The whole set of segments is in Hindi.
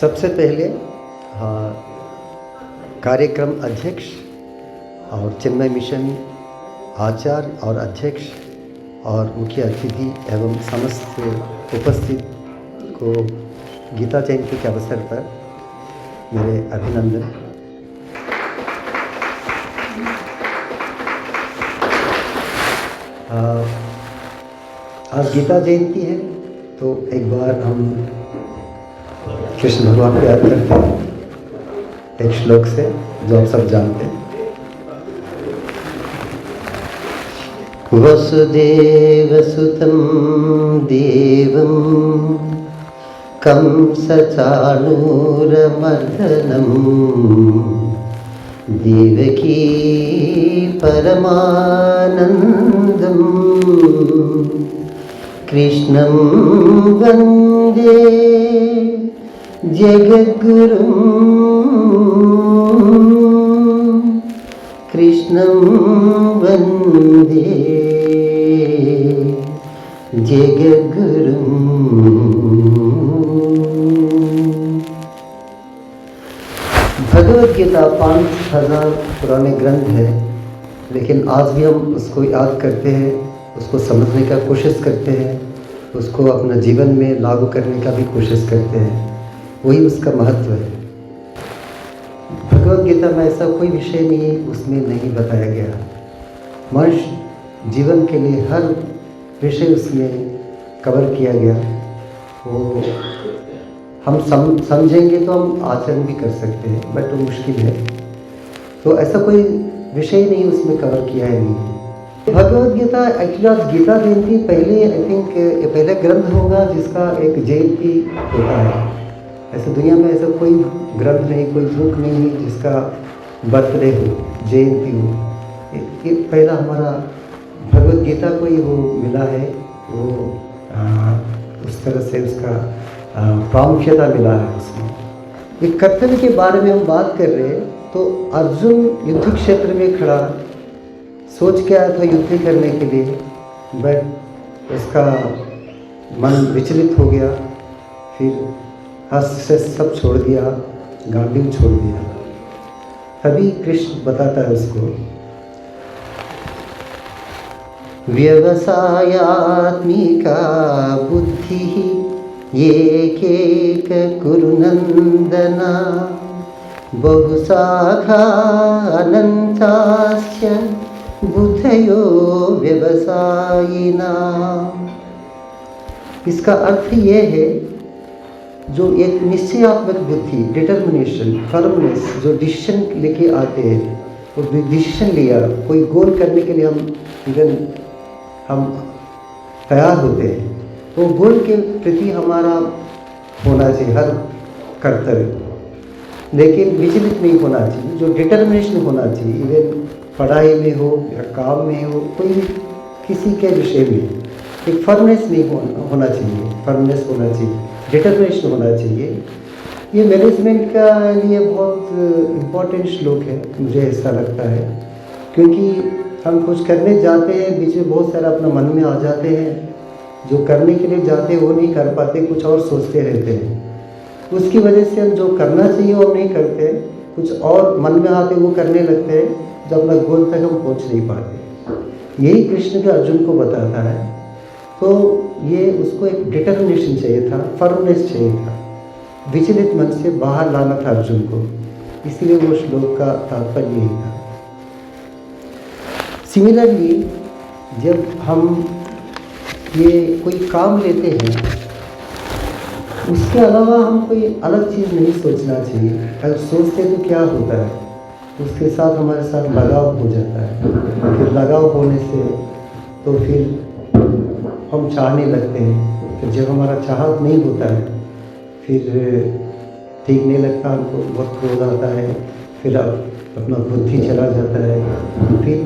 सबसे पहले कार्यक्रम अध्यक्ष और चिन्मय मिशन आचार्य और अध्यक्ष और मुख्य अतिथि एवं समस्त उपस्थित को गीता जयंती के अवसर पर मेरे अभिनंदन। आज गीता जयंती है तो एक बार हम कृष्ण भगवान को याद करते हैं एक श्लोक से जो आप सब जानते हैं। वसुदेवसुतं देवं कंसचाणूरमर्दनं देवकी परमानन्दं कृष्णं वन्दे जगद्गुरुं कृष्णं वन्दे जगद्गुरुं। भगवद गीता 5000 पुराने ग्रंथ है, लेकिन आज भी हम उसको याद करते हैं, उसको समझने का कोशिश करते हैं, उसको अपना जीवन में लागू करने का भी कोशिश करते हैं। वही उसका महत्व है। भगवद गीता में ऐसा कोई विषय नहीं उसमें नहीं बताया गया। मनुष्य जीवन के लिए हर विषय उसमें कवर किया गया। वो हम समझेंगे तो हम आचरण भी कर सकते हैं, बट वो मुश्किल है। तो ऐसा कोई विषय नहीं उसमें कवर किया है नहीं। भगवद गीता एक्चुअली आज गीता जयंती पहले आई थिंक पहले ग्रंथ होगा जिसका एक जयंती होता है। ऐसे दुनिया में ऐसा कोई ग्रंथ नहीं, कोई बुक नहीं है जिसका बर्थडे हो, जयंती हो। ये पहला हमारा भगवद गीता को ही वो मिला है। वो उस तरह से उसका प्रामुख्यता मिला है उसमें। एक कर्तव्य के बारे में हम बात कर रहे हैं तो अर्जुन युद्ध क्षेत्र में खड़ा सोच के आया था युद्ध करने के लिए, बट उसका मन विचलित हो गया। फिर हस्त से सब छोड़ दिया, गांडीव छोड़ दिया। तभी कृष्ण बताता है उसको, व्यवसायात्मिका बुद्धि एक कुरु नंदन बहुशाखा अनंताश्च बुद्धयो व्यवसायिना। इसका अर्थ ये है जो एक निश्चयात्मक बुद्धि, डिटर्मिनेशन, फर्मनेस, जो डिसीजन लेके आते हैं, वो डिसीजन लिया कोई गोल करने के लिए हम तैयार होते हैं, वो गोल के प्रति हमारा होना चाहिए हर कर्तव्य, लेकिन विचलित नहीं होना चाहिए। जो डिटर्मिनेशन होना चाहिए, इवन पढ़ाई में हो या काम में हो, कोई किसी के विषय में एक फर्मनेस नहीं होना चाहिए, फर्मनेस होना चाहिए, डिटर्मिनेशन होना चाहिए। ये मैनेजमेंट का लिए बहुत इम्पोर्टेंट श्लोक है, मुझे ऐसा लगता है, क्योंकि हम कुछ करने जाते हैं, बीच में बहुत सारा अपना मन में आ जाते हैं, जो करने के लिए जाते हैं वो नहीं कर पाते, कुछ और सोचते रहते हैं। उसकी वजह से हम जो करना चाहिए वो नहीं करते, कुछ और मन में आते वो करने लगते हैं, जो अपना गोल तक हम पहुँच नहीं पाते। यही कृष्ण के अर्जुन को बताता है। तो ये उसको एक डिटर्मिनेशन चाहिए था, फर्मनेस चाहिए था, विचलित मन से बाहर लाना था अर्जुन को। इसलिए वो श्लोक का तात्पर्य यही था। सिमिलरली जब हम ये कोई काम लेते हैं, उसके अलावा हम कोई अलग चीज़ नहीं सोचना चाहिए। अगर सोचते तो क्या होता है, उसके साथ हमारे साथ लगाव हो जाता है। फिर लगाव होने से तो फिर हम चाहने लगते हैं। फिर जब हमारा चाहत नहीं होता है, फिर ठीक नहीं लगता, हमको बहुत क्रोध आता है, फिर अपना बुद्धि चला जाता है, फिर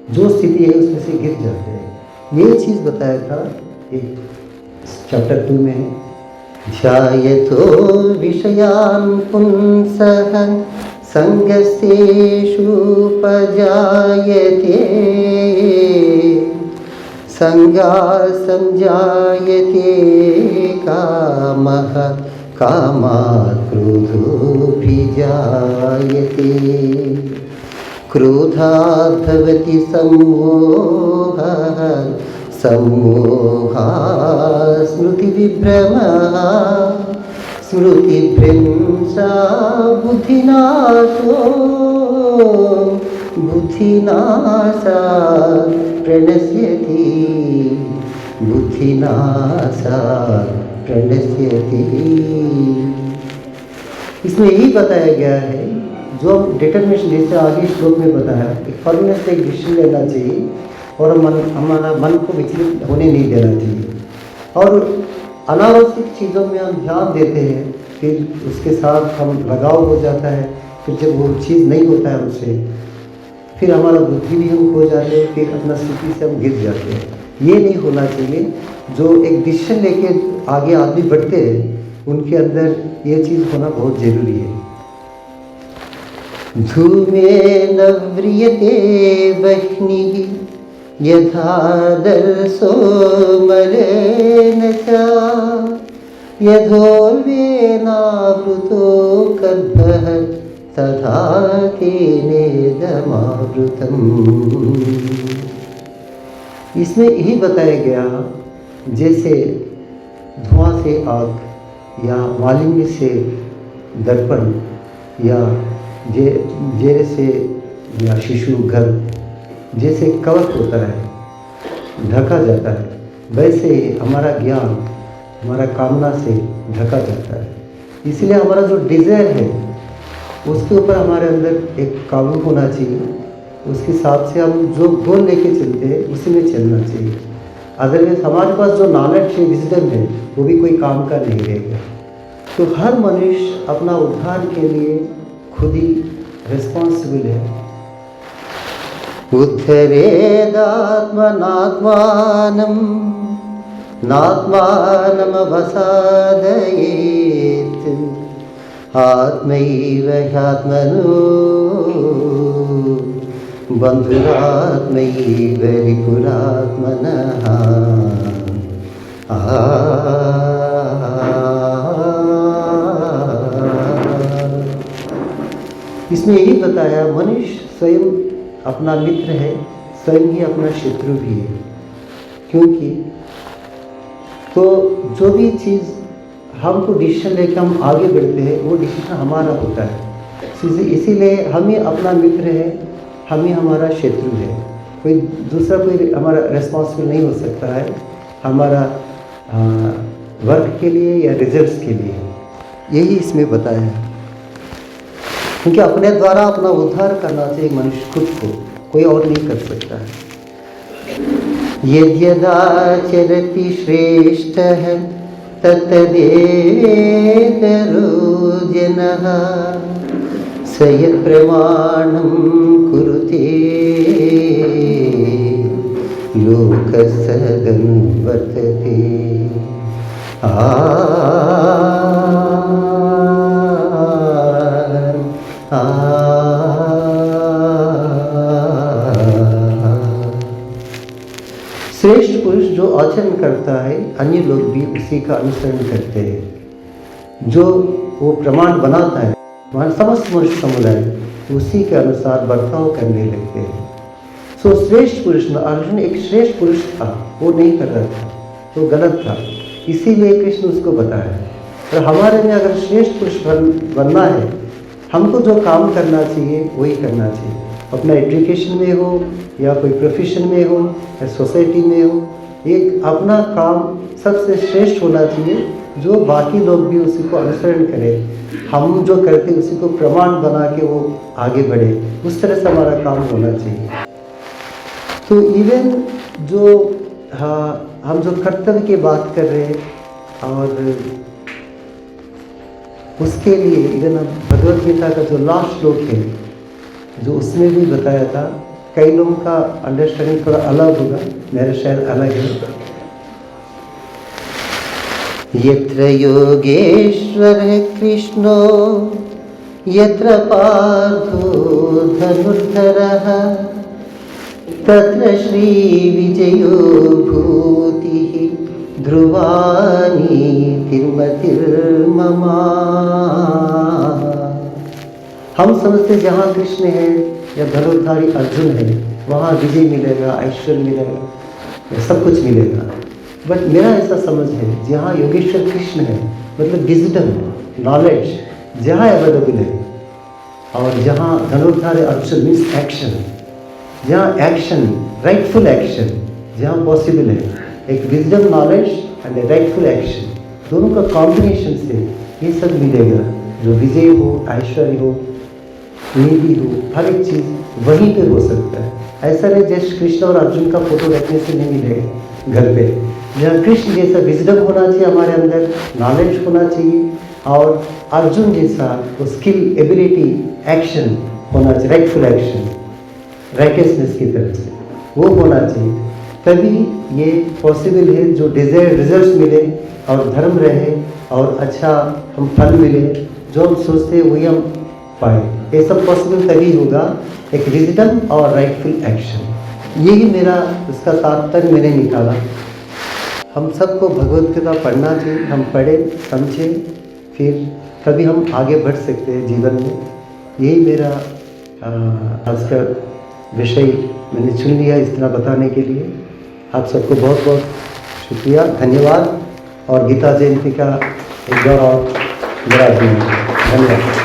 जो स्थिति है उसमें से गिर जाते हैं। यही चीज़ बताया था एक चैप्टर 2 में, ध्यायतो विषयान् पुंसः संगस्तेषुपजायते संज्ञा संजायते कामः कामात् क्रोधोऽभिजायते क्रोधात् भवति सम्मोहः सम्मोहात् स्मृतिविभ्रमः स्मृतिभ्रंशा बुद्धिनाशो बुद्धिनाशात् प्रणश्यति बुद्धिनाशात् प्रणश्यति। इसमें यही बताया गया है जो हम डिटर्मिनेशन, जैसे आगे श्लोक में बताया, एक फर्मनेस से एक डिसीजन लेना चाहिए और हमारा मन को विचलित होने नहीं देना चाहिए। और अनावश्यक चीज़ों में हम ध्यान देते हैं, फिर उसके साथ हम लगाव हो जाता है, फिर जब वो चीज़ नहीं होता है हमसे, फिर हमारा बुद्धि भी हम खो जाते हैं, फिर अपना स्थिति से हम गिर जाते हैं। ये नहीं होना चाहिए। जो एक डिसीजन लेके आगे आदमी बढ़ते हैं, उनके अंदर ये चीज़ होना बहुत ज़रूरी है। धूमेन व्रियते वह्निः यथादर्शो मलेन च यथोल्बेनावृतो गर्भः तथा तेनेदमावृतम्। इसमें यही बताया गया, जैसे धुआं से आग या मालिन्य से दर्पण या जेर से या शिशु घर जैसे कवच होता है, ढका जाता है, वैसे हमारा ज्ञान हमारा कामना से ढका जाता है। इसलिए हमारा जो डिज़ायर है उसके ऊपर हमारे अंदर एक काबू होना चाहिए। उसके हिसाब से हम जो गोल लेके चलते हैं उसी में चलना चाहिए। अदरवाइज हमारे पास जो नॉलेज है, विजडम है, वो भी कोई काम का नहीं रहेगा। तो हर मनुष्य अपना उद्धार के लिए खुद ही रिस्पॉन्सिबल है। उद्धरेदात्मनात्मानं नात्मानमवसादयेत् आत्मैव ह्यात्मनो बन्धुरात्मैव रिपुरात्मनः। इसमें यही बताया, मनुष्य स्वयं अपना मित्र है, स्वयं ही अपना शत्रु भी है। क्योंकि तो जो भी चीज़ हमको डिसीजन लेकर हम आगे बढ़ते हैं, वो डिसीजन हमारा होता है। इसीलिए हम ही अपना मित्र है, हम ही हमारा शत्रु है। कोई दूसरा कोई हमारा रिस्पॉन्सिबल नहीं हो सकता है हमारा वर्क के लिए या रिजल्ट्स के लिए। यही इसमें बताया है। क्योंकि अपने द्वारा अपना उद्धार करना चाहिए मनुष्य खुद को, कोई और नहीं कर सकता है। यद्यदाचरति श्रेष्ठः तत्तदेवेतरो जनः स यत्प्रमाणं कुरुते लोकसदनुवर्तते। श्रेष्ठ पुरुष जो आचरण करता है, अन्य लोग भी उसी का अनुसरण करते हैं। जो वो प्रमाण बनाता है, समस्त मनुष्य समुदाय उसी के अनुसार बर्ताव करने लगते हैं। सो श्रेष्ठ पुरुष में अर्जुन एक श्रेष्ठ पुरुष था, वो नहीं कर रहा था, तो गलत था, इसीलिए कृष्ण उसको बताया। और हमारे में अगर श्रेष्ठ पुरुष बनना है, हमको जो काम करना चाहिए वही करना चाहिए। अपना एजुकेशन में हो या कोई प्रोफेशन में हो या सोसाइटी में हो, एक अपना काम सबसे श्रेष्ठ होना चाहिए, जो बाकी लोग भी उसी को अनुसरण करें। हम जो करते उसी को प्रमाण बना के वो आगे बढ़े, उस तरह से हमारा काम होना चाहिए। तो इवन जो हम जो कर्तव्य की बात कर रहे हैं, और उसके लिए इवन भगवत गीता का जो लास्ट श्लोक है, जो उसमें भी बताया था, कई लोगों का अंडरस्टैंडिंग थोड़ा अलग होगा, मेरा शायद अलग है। यत्र योगेश्वरः कृष्णो यत्र पार्थो धनुर्धरः तत्र श्रीविजयो ध्रुवानी तिर्मतिर्ममा। हम समझते जहाँ कृष्ण है या धनुर्धारी अर्जुन है वहाँ विजय मिलेगा, ऐश्वर्य मिलेगा, सब कुछ मिलेगा। बट मेरा ऐसा समझ है जहाँ योगेश्वर कृष्ण है मतलब विजडम, नॉलेज जहाँ अवेलेबल है, और जहाँ धनुर्धारी अर्जुन मीन्स एक्शन, जहाँ एक्शन, राइटफुल एक्शन जहाँ पॉसिबल है, एक wisdom knowledge and A rightful action, दोनों का कॉम्बिनेशन से ये सब मिलेगा। जो विजय हो, ऐश्वर्य हो, निधि हो, हर एक चीज़ वहीं पे हो सकता है। ऐसा नहीं जस्ट कृष्ण और अर्जुन का फोटो रखने से नहीं मिलेगा घर पे। जहाँ कृष्ण जैसा विजडम होना चाहिए हमारे अंदर, नॉलेज होना चाहिए, और अर्जुन जैसा वो स्किल, एबिलिटी, एक्शन होना चाहिए, राइटफुल एक्शन, राइटियसनेस की तरफ से वो होना चाहिए। तभी ये पॉसिबल है जो डिजायर रिजल्ट्स मिले और धर्म रहे और अच्छा हम फल मिले, जो हम सोचते हैं वही हम पाए। ये सब पॉसिबल तभी होगा एक विजडम और राइटफुल एक्शन। यही मेरा इसका तात्पर्य मैंने निकाला। हम सबको भगवद गीता पढ़ना चाहिए, हम पढ़ें, समझें, फिर तभी हम आगे बढ़ सकते हैं जीवन में। यही मेरा आज का विषय मैंने चुन लिया इस तरह बताने के लिए। आप सबको बहुत बहुत शुक्रिया, धन्यवाद, और गीता जयंती का एक बार और धन्यवाद।